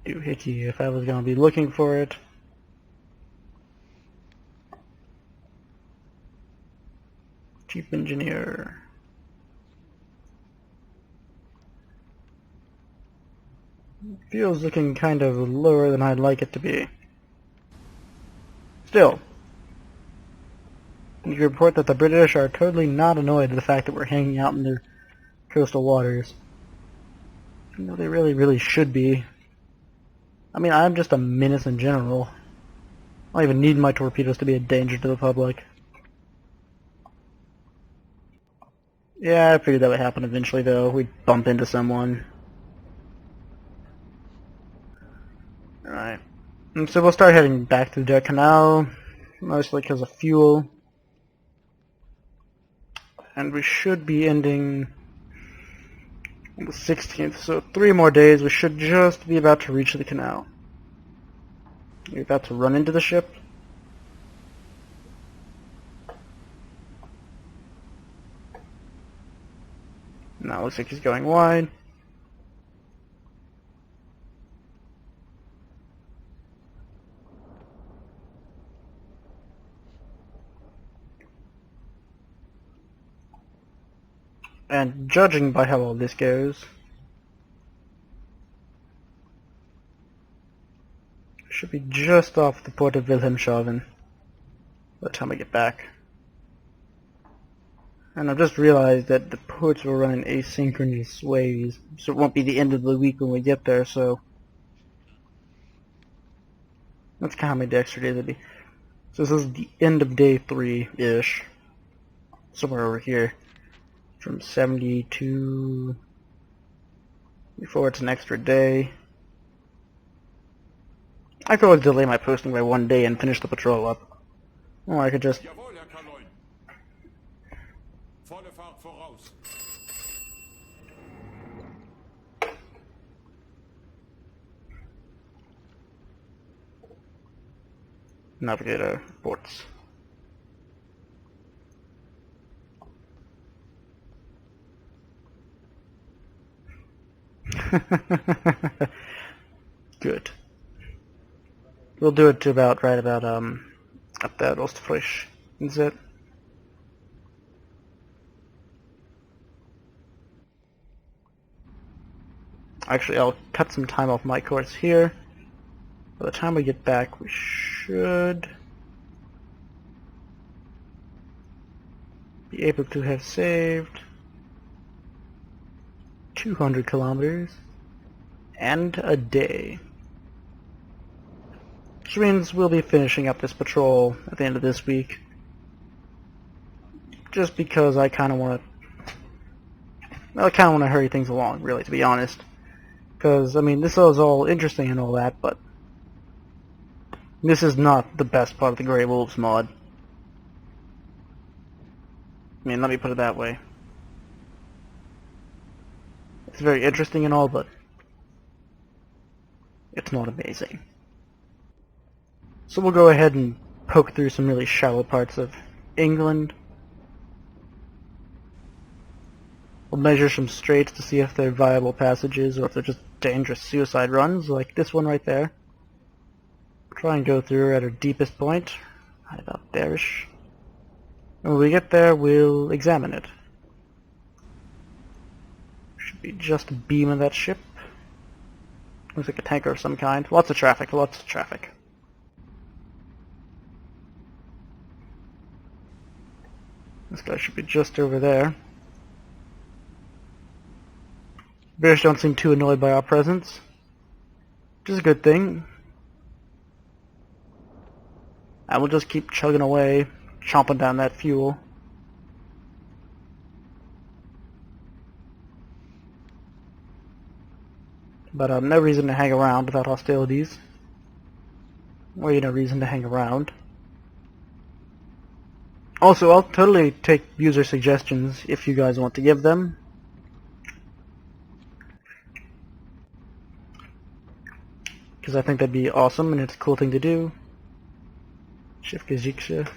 doohickey if I was gonna be looking for it? Chief engineer. Feels looking kind of lower than I'd like it to be. Still, you report that the British are totally not annoyed at the fact that we're hanging out in their coastal waters. You know, they really, really should be. I mean, I'm just a menace in general. I don't even need my torpedoes to be a danger to the public. Yeah, I figured that would happen eventually, though. We'd bump into someone. Alright. And so we'll start heading back to the Dark Canal, mostly because of fuel. And we should be ending on the 16th, so 3 more days. We should just be about to reach the canal. You're about to run into the ship. Now it looks like he's going wide. And judging by how all this goes, I should be just off the port of Wilhelmshaven by the time I get back. And I've just realized that the ports will run in asynchronous ways, so it won't be the end of the week when we get there, so that's kind of how many extra days it'll be. So this is the end of day 3-ish, somewhere over here. From 70 to... before it's an extra day. I could always delay my posting by 1 day and finish the patrol up. Or I could just... Jawohl, Herr Kaloin. Volle Fahrt voraus. navigate our ports. Good. We'll do it to about right about up there, Ostfrisch. Is it? Actually, I'll cut some time off my course here. By the time we get back, we should be able to have saved 200 kilometers and a day. Which means we'll be finishing up this patrol at the end of this week. Just because I kind of want to hurry things along, really, to be honest. Because, I mean, this is all interesting and all that, but this is not the best part of the Grey Wolves mod. I mean, let me put it that way. It's very interesting and all, but it's not amazing. So we'll go ahead and poke through some really shallow parts of England. We'll measure some straits to see if they're viable passages or if they're just dangerous suicide runs, like this one right there. Try and go through at our deepest point, right about there-ish. And when we get there, we'll examine it. Should be just a beam of that ship. Looks like a tanker of some kind. Lots of traffic, lots of traffic. This guy should be just over there. Bears don't seem too annoyed by our presence, which is a good thing. And we'll just keep chugging away, chomping down that fuel. But no reason to hang around without hostilities. Or no reason to hang around. Also, I'll totally take user suggestions if you guys want to give them. Because I think that'd be awesome and it's a cool thing to do. Geschichte.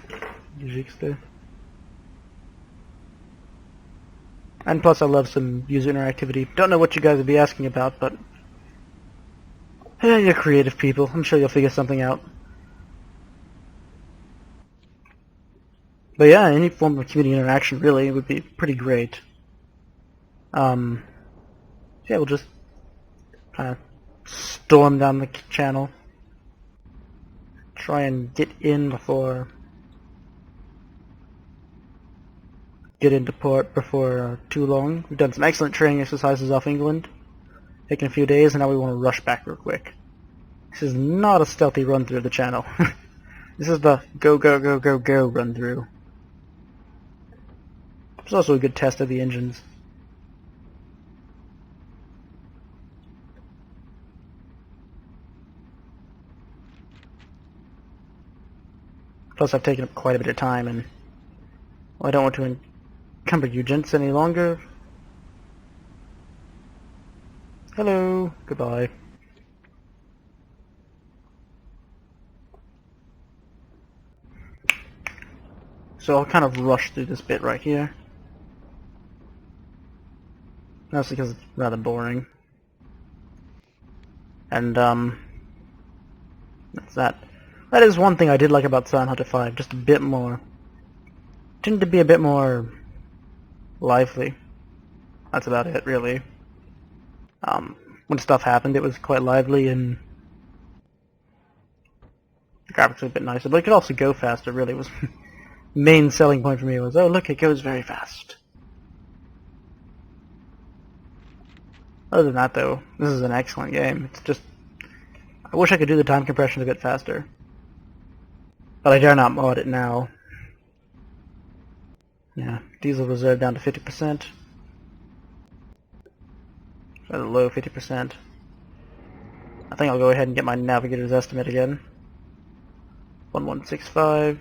And plus I love some user interactivity. Don't know what you guys would be asking about, but you're creative people. I'm sure you'll figure something out. But yeah, any form of community interaction really would be pretty great. Yeah, we'll just kind of storm down the channel. Try and get in before... get into port before too long. We've done some excellent training exercises off England. Taken a few days, and now we want to rush back real quick. This is not a stealthy run through the channel. This is the go, go, go, go, go run through. It's also a good test of the engines. Plus I've taken up quite a bit of time, and well, I don't want to encumber you gents any longer. Hello, goodbye. So I'll kind of rush through this bit right here. Mostly because it's rather boring. And, that's that. That is one thing I did like about Silent Hunter 5, just a bit more. Tended to be a bit more lively. That's about it, really. When stuff happened, it was quite lively, and the graphics were a bit nicer, but it could also go faster, really. Was main selling point for me was, oh look, it goes very fast. Other than that, though, this is an excellent game. It's just, I wish I could do the time compression a bit faster. But I dare not mod it now. Yeah, diesel reserve down to 50%. Rather low 50%. I think I'll go ahead and get my navigator's estimate again. 1165.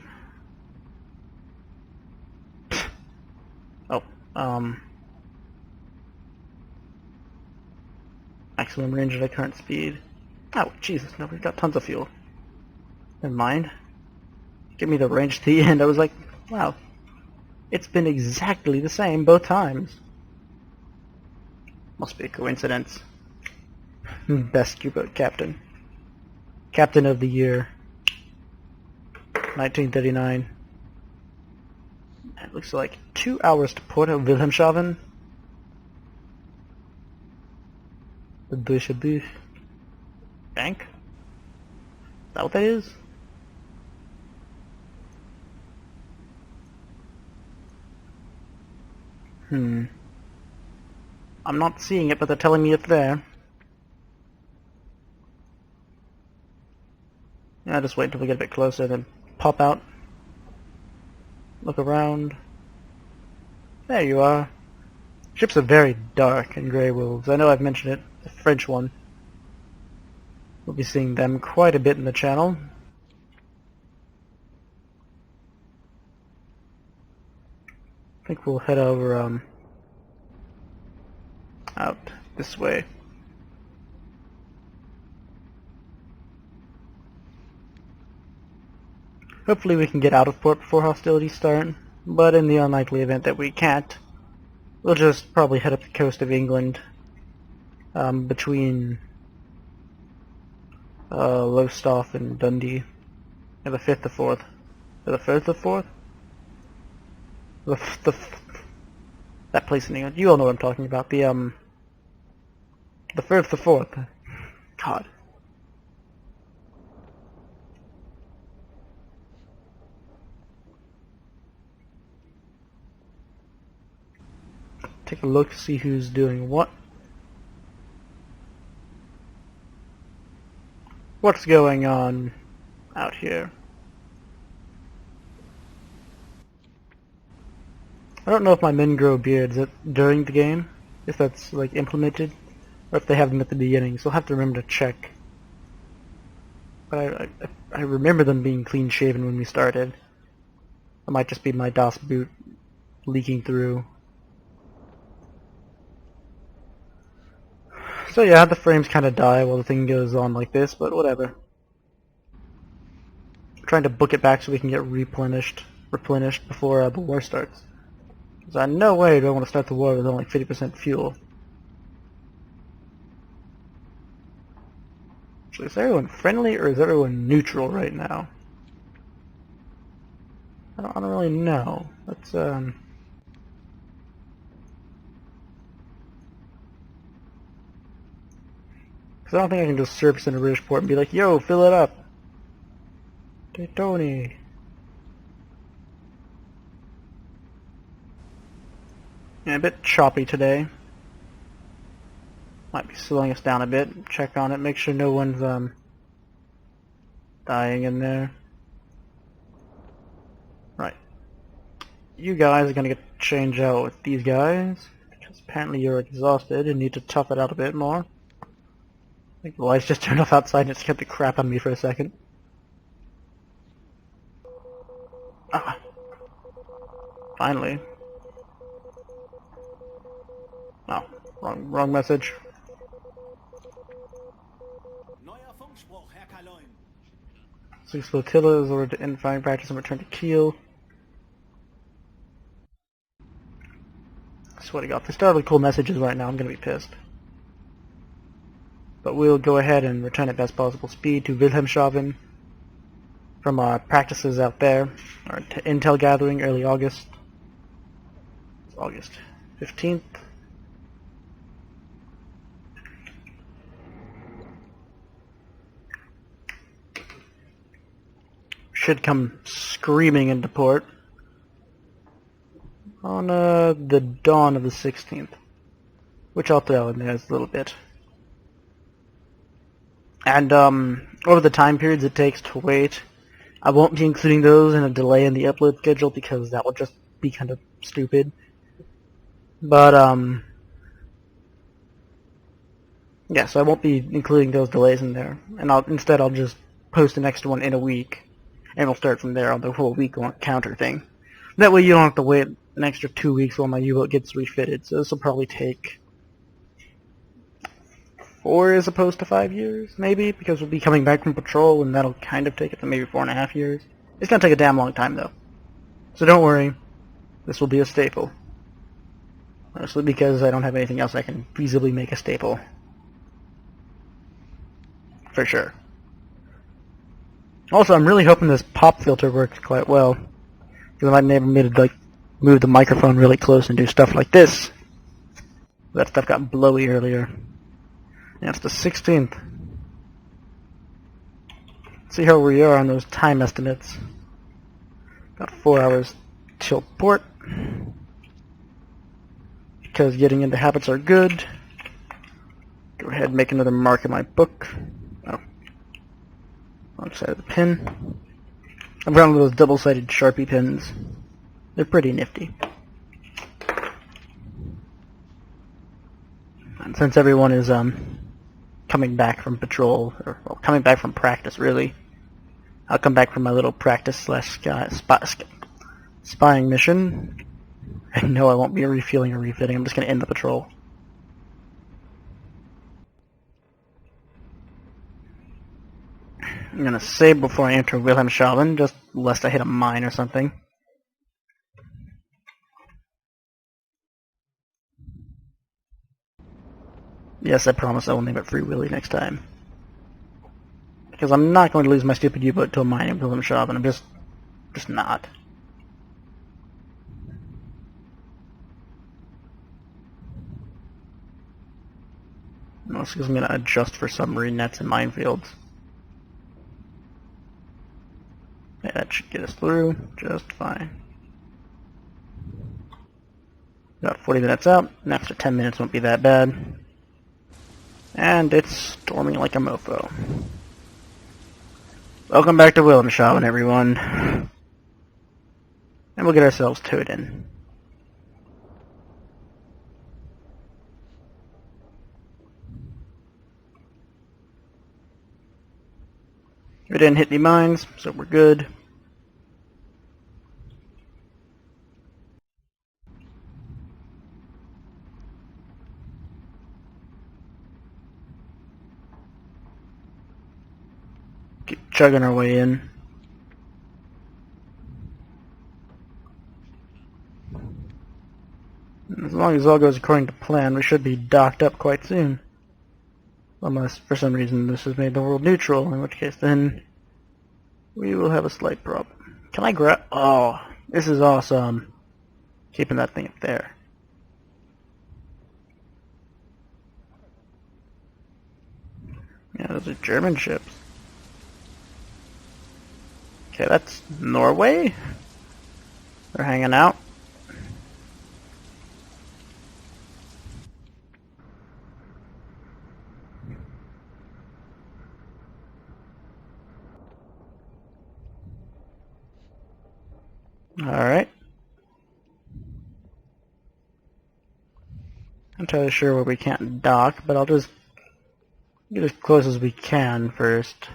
Oh, maximum range at current speed. Oh, Jesus, no, we've got tons of fuel. Never mind. Give me the range to the end. I was like, wow, it's been exactly the same both times. Must be a coincidence. Best U-boat captain. Captain of the year. 1939. It looks like 2 hours to Port of Wilhelmshaven. The Deutsche Bank? Is that what that is? I'm not seeing it, but they're telling me it's there. Yeah, just wait until we get a bit closer, then pop out. Look around. There you are. Ships are very dark and grey wolves. I know I've mentioned it, the French one. We'll be seeing them quite a bit in the channel. I think we'll head over, out this way. Hopefully we can get out of port before hostilities start, but in the unlikely event that we can't, we'll just probably head up the coast of England, between Lowestoft and Dundee, and the 5th to 4th. Or the 3rd to 4th? That place in England. You all know what I'm talking about. The 3rd to 4th. God. Take a look, see who's doing what. What's going on out here? I don't know if my men grow beards during the game, if that's like implemented, or if they have them at the beginning, so I'll have to remember to check. But I remember them being clean shaven when we started. It might just be my DOS boot leaking through. So yeah, the frames kind of die while the thing goes on like this, but whatever. I'm trying to book it back so we can get replenished before the war starts. Because no way do I want to start the war with only 50% fuel. Actually, is everyone friendly or is everyone neutral right now? I don't really know. Let's because I don't think I can just surface in a British port and be like, yo, fill it up. Hey, Tony. Yeah, a bit choppy today. Might be slowing us down a bit. Check on it. Make sure no one's dying in there. Right. You guys are gonna get to change out with these guys because apparently you're exhausted and need to tough it out a bit more. I think the lights just turned off outside and it scared the crap out of me for a second. Ah. Finally. Oh, wrong message. Six flotilla is ordered to end firing practice and return to Kiel. swear to God, if they start with cool messages right now, I'm gonna be pissed. But we'll go ahead and return at best possible speed to Wilhelmshaven from our practices out there, our intel gathering early August. It's August 15th. Should come screaming into port on the dawn of the 16th, which I'll throw in there as a little bit. And over the time periods it takes to wait, I won't be including those in a delay in the upload schedule because that will just be kind of stupid. But yeah, so I won't be including those delays in there, and instead I'll just post an extra one in a week, and we'll start from there on the whole week-long counter thing. That way you don't have to wait an extra 2 weeks while my U-boat gets refitted. So this will probably take 4 as opposed to 5 years, maybe, because we'll be coming back from patrol, and that'll kind of take it to maybe 4.5 years. It's gonna take a damn long time, though. So don't worry, this will be a staple. Mostly because I don't have anything else I can feasibly make a staple. For sure. Also, I'm really hoping this pop filter works quite well. Because I might never made to move the microphone really close and do stuff like this. That stuff got blowy earlier. Yeah, it's the 16th. See how we are on those time estimates. About 4 hours till port. Because getting into habits are good. Go ahead and make another mark in my book. Oh. Wrong side of the pin. I've got one of those double-sided Sharpie pins. They're pretty nifty. And since everyone is coming back from patrol, or well, coming back from practice, really, I'll come back from my little practice slash spying mission. And no, I won't be refueling or refitting. I'm just going to end the patrol. I'm going to save before I enter Wilhelmshaven, just lest I hit a mine or something. Yes, I promise I will name it Free Willy next time. Because I'm not going to lose my stupid U-boat to a mine in Wilhelmshaven. I'm just not. Mostly because I'm going to adjust for submarine nets and minefields. Yeah, that should get us through just fine. About 40 minutes out, and after 10 minutes won't be that bad. And it's storming like a mofo. Welcome back to Wilhelmshaven, everyone. And we'll get ourselves towed in. We didn't hit any mines, so we're good. Keep chugging our way in. As long as all goes according to plan, we should be docked up quite soon. Unless, for some reason, this has made the world neutral, in which case then we will have a slight problem. Can I grab... Oh, this is awesome. Keeping that thing up there. Yeah, those are German ships. Okay, that's Norway. They're hanging out. Alright. I'm not entirely sure where we can't dock, but I'll just get as close as we can first.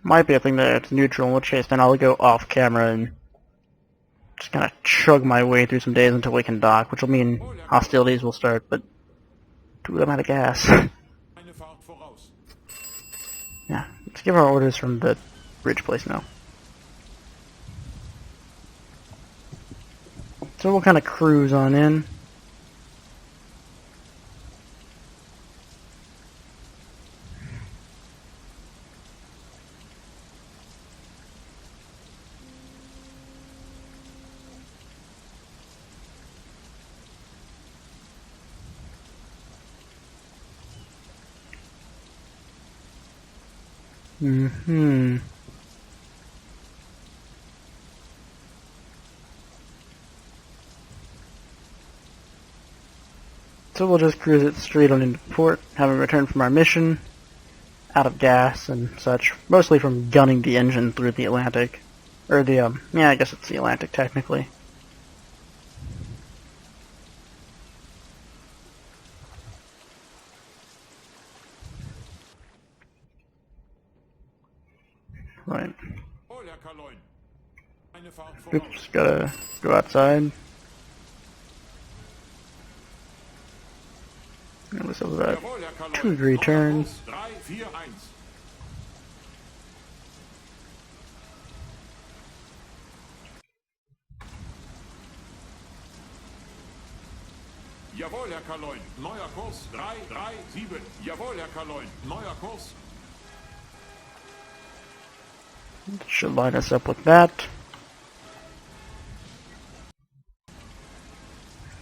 Might be a thing that it's neutral, in which case then I'll go off camera and just kind of chug my way through some days until we can dock, which will mean hostilities will start, but dude, I'm out of gas. Yeah, let's give our orders from the bridge place now. So we'll kind of cruise on in. Mm-hmm. So we'll just cruise it straight on into port, having returned from our mission, out of gas and such, mostly from gunning the engine through the Atlantic. Or the, yeah, I guess it's the Atlantic technically. Right. Wohl, Herr Kaloin. Eine Fahrt voraus. Oops, gotta go outside. And this is a Jawohl, Herr Kaloin. 2-degree turn. Kurs 341. Jawohl, Herr Kaloin. Neuer Kurs 337. Jawohl, Herr Kaloin. Neuer Kurs. Should line us up with that.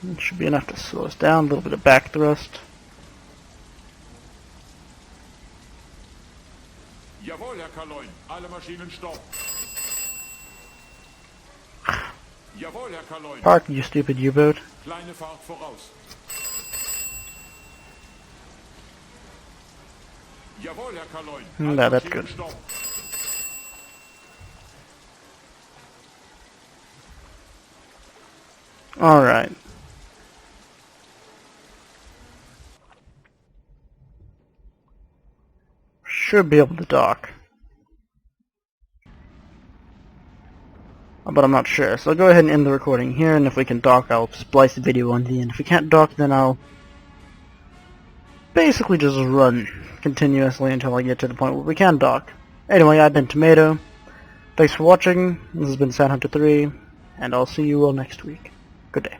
It should be enough to slow us down, a little bit of back thrust. Jawohl, Herr Kaloin. Alle Maschinen stopp. Jawohl, Herr Kaloin. Park, you stupid U-boat. Kleine Fahrt voraus. Jawohl, Herr Kaloin. No, Alle that's Maschinen good. stopp. Alright. Should be able to dock. But I'm not sure, so I'll go ahead and end the recording here, and if we can dock, I'll splice the video on the end. If we can't dock, then I'll basically just run continuously until I get to the point where we can dock. Anyway, I've been Tomato. Thanks for watching. This has been Sand Hunter 3, and I'll see you all next week. Good day.